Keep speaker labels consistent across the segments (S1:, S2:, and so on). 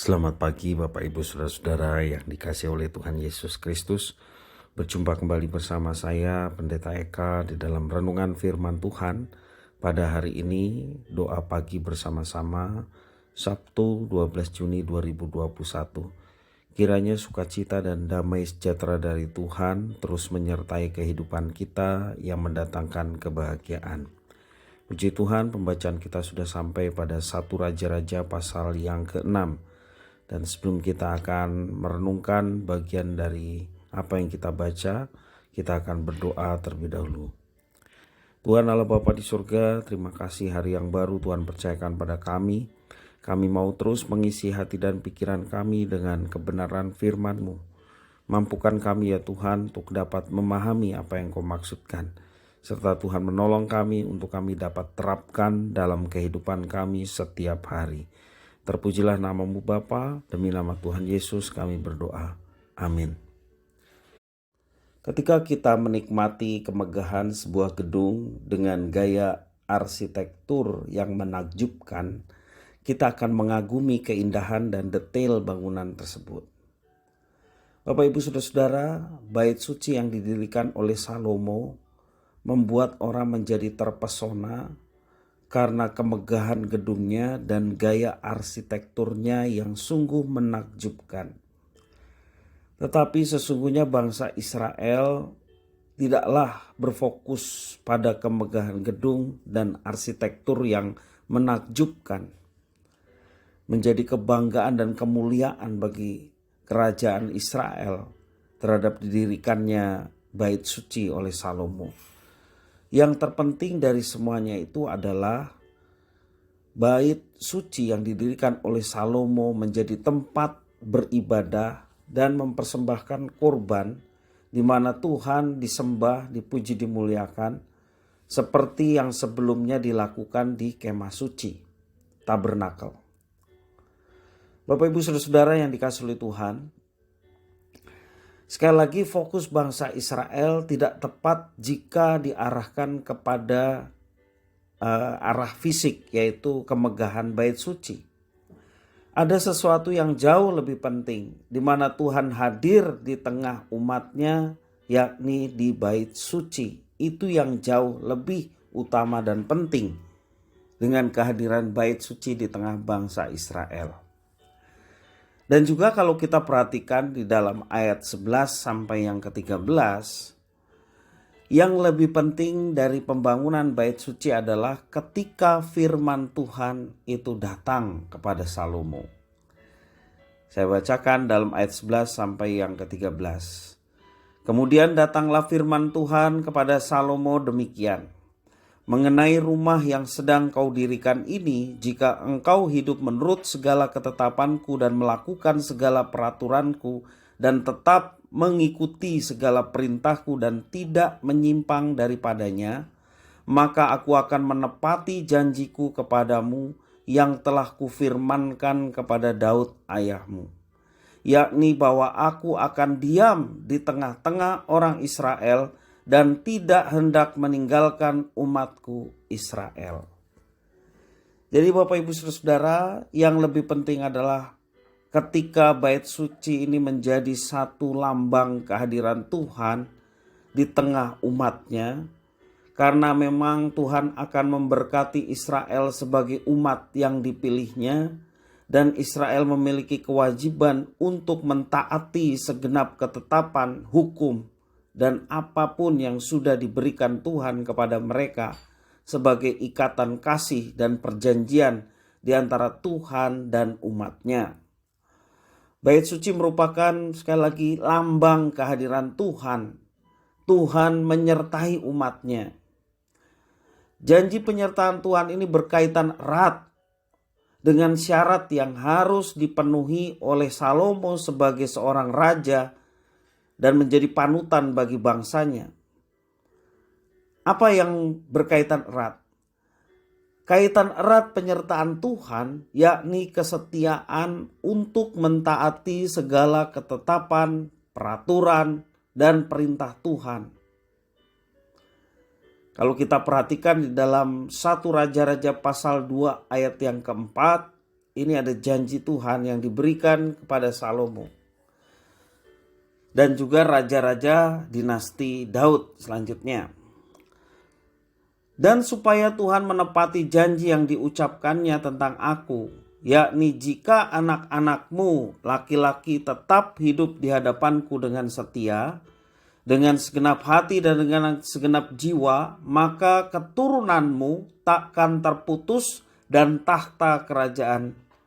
S1: Selamat pagi Bapak Ibu Saudara-saudara yang dikasihi oleh Tuhan Yesus Kristus. Berjumpa kembali bersama saya Pendeta Eka di dalam renungan firman Tuhan pada hari ini. Doa pagi bersama-sama Sabtu 12 Juni 2021. Kiranya sukacita dan damai sejahtera dari Tuhan terus menyertai kehidupan kita yang mendatangkan kebahagiaan. Puji Tuhan, pembacaan kita sudah sampai pada 1 Raja-Raja pasal yang ke-6. Dan sebelum kita akan merenungkan bagian dari apa yang kita baca, kita akan berdoa terlebih dahulu. Tuhan Allah Bapa di surga, terima kasih hari yang baru Tuhan percayakan pada kami. Kami mau terus mengisi hati dan pikiran kami dengan kebenaran firman-Mu. Mampukan kami ya Tuhan untuk dapat memahami apa yang Kau maksudkan. Serta Tuhan menolong kami untuk kami dapat terapkan dalam kehidupan kami setiap hari. Terpujilah nama-Mu Bapa, demi nama Tuhan Yesus kami berdoa. Amin. Ketika kita menikmati kemegahan sebuah gedung dengan gaya arsitektur yang menakjubkan, kita akan mengagumi keindahan dan detail bangunan tersebut. Bapak Ibu Saudara-saudara, bait suci yang didirikan oleh Salomo membuat orang menjadi terpesona karena kemegahan gedungnya dan gaya arsitekturnya yang sungguh menakjubkan. Tetapi sesungguhnya bangsa Israel tidaklah berfokus pada kemegahan gedung dan arsitektur yang menakjubkan. Menjadi kebanggaan dan kemuliaan bagi kerajaan Israel terhadap didirikannya bait suci oleh Salomo. Yang terpenting dari semuanya itu adalah bait suci yang didirikan oleh Salomo menjadi tempat beribadah dan mempersembahkan korban di mana Tuhan disembah, dipuji, dimuliakan seperti yang sebelumnya dilakukan di kemah suci, tabernakel. Bapak Ibu Saudara-saudara yang dikasihi oleh Tuhan, sekali lagi fokus bangsa Israel tidak tepat jika diarahkan kepada arah fisik, yaitu kemegahan bait suci. Ada sesuatu yang jauh lebih penting di mana Tuhan hadir di tengah umatnya, yakni di bait suci. Itu yang jauh lebih utama dan penting dengan kehadiran bait suci di tengah bangsa Israel. Dan juga kalau kita perhatikan di dalam ayat 11 sampai yang ke-13, yang lebih penting dari pembangunan bait suci adalah ketika firman Tuhan itu datang kepada Salomo. Saya bacakan dalam ayat 11 sampai yang ke-13. Kemudian datanglah firman Tuhan kepada Salomo demikian. Mengenai rumah yang sedang kau dirikan ini, jika engkau hidup menurut segala ketetapanku dan melakukan segala peraturanku dan tetap mengikuti segala perintahku dan tidak menyimpang daripadanya, maka aku akan menepati janjiku kepadamu yang telah kufirmankan kepada Daud ayahmu, yakni bahwa aku akan diam di tengah-tengah orang Israel dan tidak hendak meninggalkan umatku Israel. Jadi Bapak Ibu Saudara, yang lebih penting adalah ketika bait suci ini menjadi satu lambang kehadiran Tuhan di tengah umatnya, karena memang Tuhan akan memberkati Israel sebagai umat yang dipilihnya, dan Israel memiliki kewajiban untuk mentaati segenap ketetapan, hukum, dan apapun yang sudah diberikan Tuhan kepada mereka sebagai ikatan kasih dan perjanjian di antara Tuhan dan umatnya. Bait suci merupakan sekali lagi lambang kehadiran Tuhan. Tuhan menyertai umatnya. Janji penyertaan Tuhan ini berkaitan erat dengan syarat yang harus dipenuhi oleh Salomo sebagai seorang raja dan menjadi panutan bagi bangsanya. Apa yang berkaitan erat? Kaitan erat penyertaan Tuhan, yakni kesetiaan untuk mentaati segala ketetapan, peraturan, dan perintah Tuhan. Kalau kita perhatikan di dalam 1 Raja-Raja pasal 2 ayat yang keempat, Ini ada janji Tuhan yang diberikan kepada Salomo. Dan juga raja-raja dinasti Daud selanjutnya. Dan supaya Tuhan menepati janji yang diucapkannya tentang aku, yakni jika anak-anakmu laki-laki tetap hidup di hadapanku dengan setia, dengan segenap hati dan dengan segenap jiwa, maka keturunanmu takkan terputus dan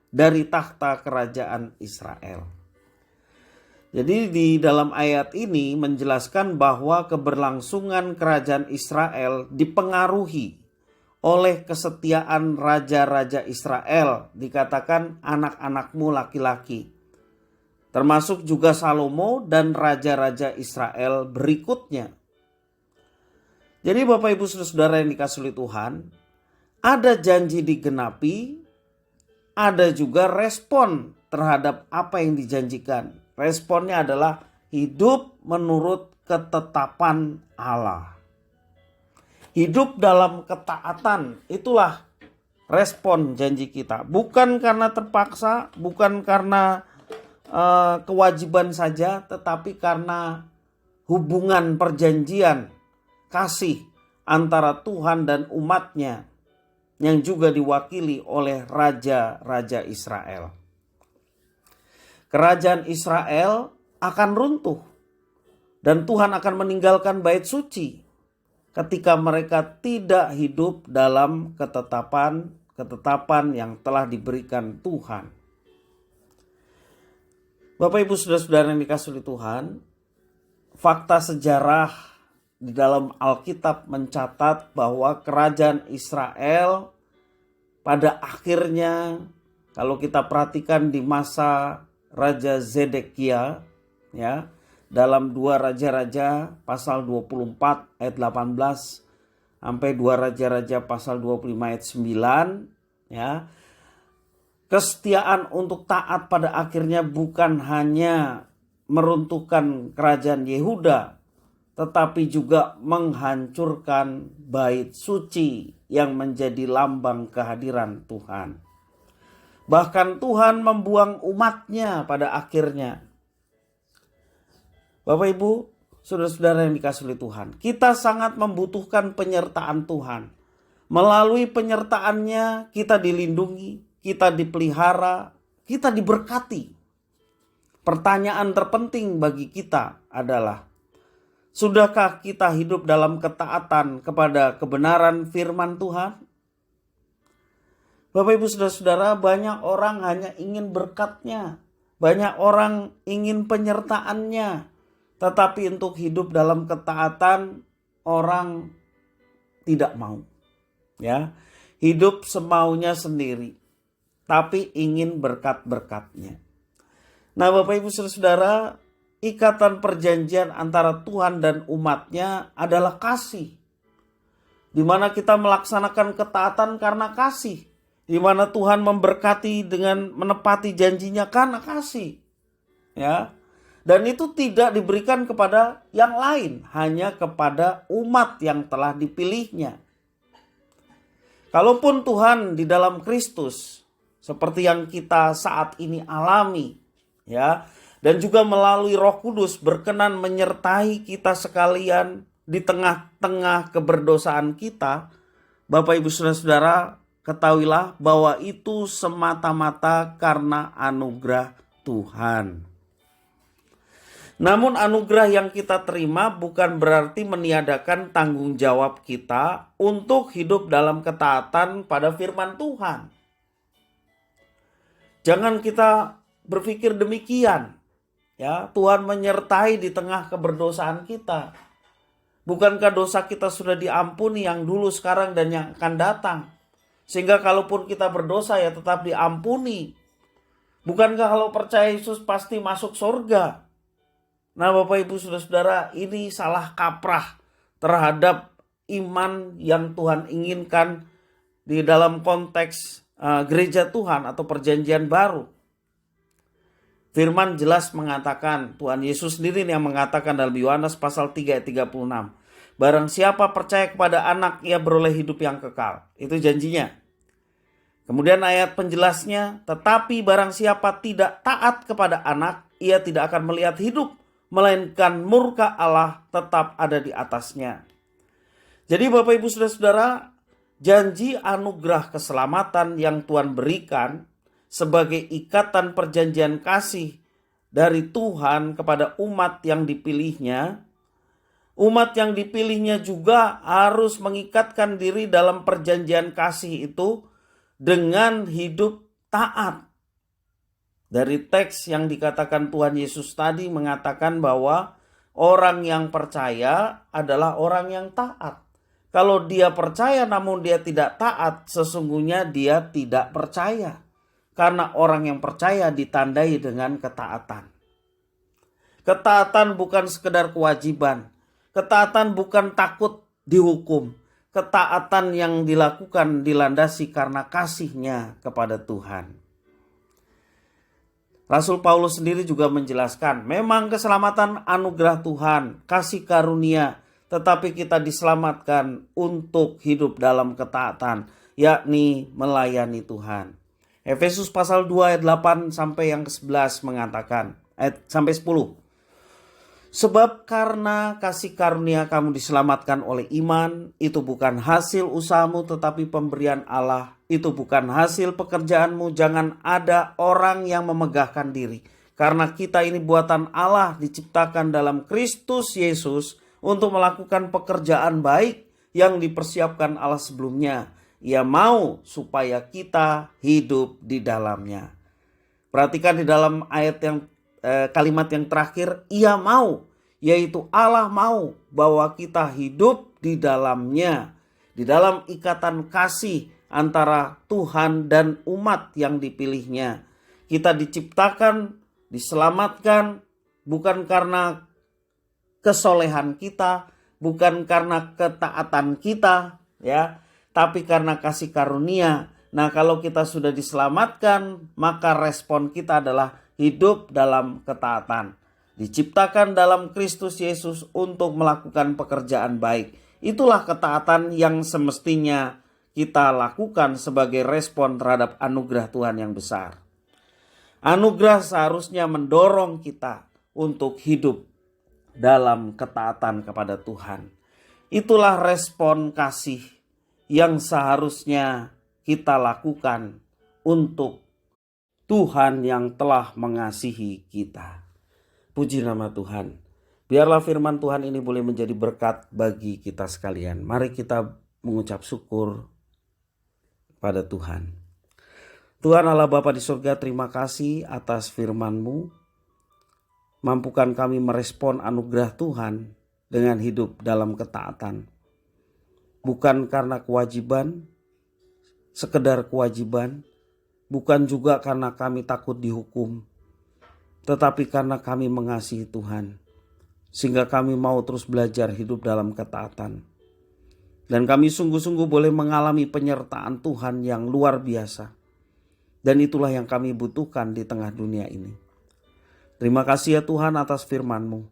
S1: dari tahta kerajaan Israel. Jadi di dalam ayat ini menjelaskan bahwa keberlangsungan kerajaan Israel dipengaruhi oleh kesetiaan raja-raja Israel, dikatakan anak-anakmu laki-laki. Termasuk juga Salomo dan raja-raja Israel berikutnya. Jadi Bapak Ibu Saudara yang dikasihi oleh Tuhan, ada janji digenapi, ada juga respon terhadap apa yang dijanjikan. Responnya adalah hidup menurut ketetapan Allah. Hidup dalam ketaatan, itulah respon janji kita. Bukan karena terpaksa, bukan karena kewajiban saja, tetapi karena hubungan perjanjian kasih antara Tuhan dan umatnya yang juga diwakili oleh raja-raja Israel. Kerajaan Israel akan runtuh dan Tuhan akan meninggalkan bait suci ketika mereka tidak hidup dalam ketetapan yang telah diberikan Tuhan. Bapak Ibu Saudara-saudara yang dikasihi oleh Tuhan, fakta sejarah di dalam Alkitab mencatat bahwa kerajaan Israel pada akhirnya, kalau kita perhatikan di masa Raja Zedekia, ya, dalam 2 Raja-Raja pasal 24 ayat 18 sampai 2 Raja-Raja pasal 25 ayat 9, ya. Kesetiaan untuk taat pada akhirnya bukan hanya meruntuhkan kerajaan Yehuda, tetapi juga menghancurkan bait suci yang menjadi lambang kehadiran Tuhan. Bahkan Tuhan membuang umatnya pada akhirnya. Bapak Ibu, saudara-saudara yang dikasihi oleh Tuhan, kita sangat membutuhkan penyertaan Tuhan. Melalui penyertaannya kita dilindungi, kita dipelihara, kita diberkati. Pertanyaan terpenting bagi kita adalah, sudahkah kita hidup dalam ketaatan kepada kebenaran firman Tuhan? Bapak Ibu Saudara-saudara, banyak orang hanya ingin berkatnya, banyak orang ingin penyertaannya, tetapi untuk hidup dalam ketaatan orang tidak mau. Ya, hidup semaunya sendiri, tapi ingin berkat-berkatnya. Nah Bapak Ibu Saudara-saudara, ikatan perjanjian antara Tuhan dan umatnya adalah kasih. Di mana kita melaksanakan ketaatan karena kasih. Di mana Tuhan memberkati dengan menepati janjinya karena kasih. Ya. Dan itu tidak diberikan kepada yang lain, hanya kepada umat yang telah dipilihnya. Kalaupun Tuhan di dalam Kristus, seperti yang kita saat ini alami, ya, dan juga melalui Roh Kudus berkenan menyertai kita sekalian di tengah-tengah keberdosaan kita, Bapak Ibu Saudara-saudara, ketahuilah bahwa itu semata-mata karena anugerah Tuhan. Namun anugerah yang kita terima bukan berarti meniadakan tanggung jawab kita untuk hidup dalam ketaatan pada firman Tuhan. Jangan kita berpikir demikian. Ya, Tuhan menyertai di tengah keberdosaan kita. Bukankah dosa kita sudah diampuni yang dulu, sekarang, dan yang akan datang? Sehingga kalaupun kita berdosa ya tetap diampuni. Bukankah kalau percaya Yesus pasti masuk surga? Nah Bapak Ibu Saudara-saudara, ini salah kaprah terhadap iman yang Tuhan inginkan di dalam konteks gereja Tuhan atau perjanjian baru. Firman jelas mengatakan, Tuhan Yesus sendiri yang mengatakan dalam Yohanes pasal 3 ayat 36. Barang siapa percaya kepada anak, ia beroleh hidup yang kekal. Itu janjinya. Kemudian ayat penjelasnya, tetapi barang siapa tidak taat kepada anak, ia tidak akan melihat hidup, melainkan murka Allah tetap ada di atasnya. Jadi Bapak Ibu Saudara-saudara, janji anugerah keselamatan yang Tuhan berikan sebagai ikatan perjanjian kasih dari Tuhan kepada umat yang dipilihnya, umat yang dipilihnya juga harus mengikatkan diri dalam perjanjian kasih itu dengan hidup taat. Dari teks yang dikatakan Tuhan Yesus tadi mengatakan bahwa orang yang percaya adalah orang yang taat. Kalau dia percaya namun dia tidak taat, sesungguhnya dia tidak percaya. Karena orang yang percaya ditandai dengan ketaatan. Ketaatan bukan sekedar kewajiban. Ketaatan bukan takut dihukum. Ketaatan yang dilakukan dilandasi karena kasihnya kepada Tuhan. Rasul Paulus sendiri juga menjelaskan, memang keselamatan anugerah Tuhan, kasih karunia, tetapi kita diselamatkan untuk hidup dalam ketaatan, yakni melayani Tuhan. Efesus pasal 2 ayat 8 sampai yang ke-11 mengatakan, ayat sampai 10. Sebab karena kasih karunia kamu diselamatkan oleh iman, itu bukan hasil usahamu tetapi pemberian Allah. Itu bukan hasil pekerjaanmu, jangan ada orang yang memegahkan diri. Karena kita ini buatan Allah, diciptakan dalam Kristus Yesus untuk melakukan pekerjaan baik yang dipersiapkan Allah sebelumnya. Ia mau supaya kita hidup di dalamnya. Perhatikan di dalam ayat yang kalimat yang terakhir, ia mau, yaitu Allah mau bahwa kita hidup di dalamnya, di dalam ikatan kasih antara Tuhan dan umat yang dipilihnya. Kita diciptakan, diselamatkan bukan karena kesolehan kita, bukan karena ketaatan kita, ya, tapi karena kasih karunia. Nah, kalau kita sudah diselamatkan, maka respon kita adalah hidup dalam ketaatan. Diciptakan dalam Kristus Yesus untuk melakukan pekerjaan baik. Itulah ketaatan yang semestinya kita lakukan sebagai respon terhadap anugerah Tuhan yang besar. Anugerah seharusnya mendorong kita untuk hidup dalam ketaatan kepada Tuhan. Itulah respon kasih yang seharusnya kita lakukan untuk Tuhan yang telah mengasihi kita. Puji nama Tuhan. Biarlah firman Tuhan ini boleh menjadi berkat bagi kita sekalian. Mari kita mengucap syukur pada Tuhan. Tuhan Allah Bapa di surga, terima kasih atas firman-Mu. Mampukan kami merespon anugerah Tuhan dengan hidup dalam ketaatan. Bukan karena kewajiban, sekedar kewajiban. Bukan juga karena kami takut dihukum. Tetapi karena kami mengasihi Tuhan. Sehingga kami mau terus belajar hidup dalam ketaatan. Dan kami sungguh-sungguh boleh mengalami penyertaan Tuhan yang luar biasa. Dan itulah yang kami butuhkan di tengah dunia ini. Terima kasih ya Tuhan atas firman-Mu.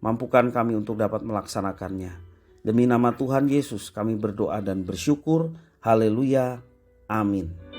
S1: Mampukan kami untuk dapat melaksanakannya. Demi nama Tuhan Yesus kami berdoa dan bersyukur. Haleluya. Amin.